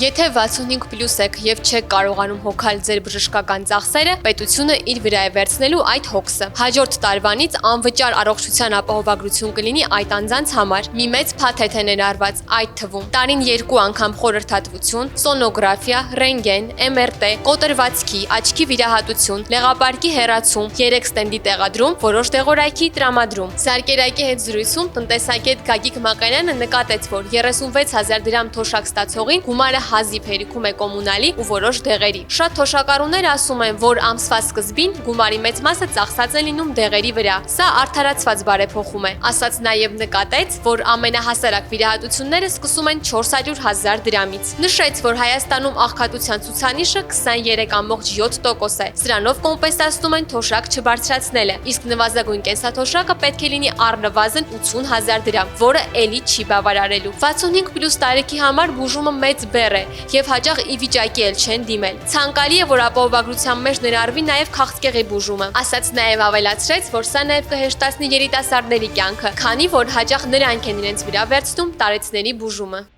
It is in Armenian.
Եթե 65+ եք եւ չեք կարողանում հոգալ ձեր բժշկական ծախսերը, պետությունը իր վրա է վերցնելու այդ հոգսը։ Հաջորդ տարվանից անվճար առողջության ապահովագրություն կլինի այդ անձանց համար։ Մի մեծ փաթեթ է ներառված, այդ թվում տարին 2 անգամ խորհրդատվություն, սոնոգրաֆիա, ռենտգեն, MRT, կոտրվածքի, աչքի վիրահատություն, լեղապարկի հեռացում, 3 ստենդի տեղադրում, որոշ դեղորայքի տրամադրում։ Սարկերակի հետ զրույցում տնտեսագետ Գագիկ Մակարյանը նկատեց, որ 36,000 դրամ թոշակ ստացողին գումարը հազիվ հերիքում է կոմունալի ու որոշ դեղերի։ Շատ թոշակառուներ ասում են, որ ամսվա սկզբին գումարի մեծ մասը ծախսած է լինում դեղերի վրա։ Սա արդարացված բարեփոխում է։ Ասաց նաև նկատեց, որ ամենահասարակ վիրահատությունները սկսում են 400,000 դրամից։ Նշեց, որ Հայաստանում աղքատության ցուցանիշը 23,7% է։ Սրանով կոմպենսացնում են թոշակ չբարձրացնելը, իսկ նվազագույն կենսաթոշակը պետք է լինի առնվազն 80,000 դրամ, որը էլի չի բավարարելու։ 65+ տարեկի համար բուժումը մեծ բեռ է եւ հաճախ ի վիճակի էլ չեն դիմել։ Ցանկալի է, որ ապահովագրության մեջ ներառվի նաև քաղցկեղի բուժումը։ Ասաց նաև ավելացրեց, որ սա նաև կհեշտացնի երիտասարդների կյանքը, քանի որ հաճախ նրանք են իրենց վրա վերցնում տարեցների բուժումը։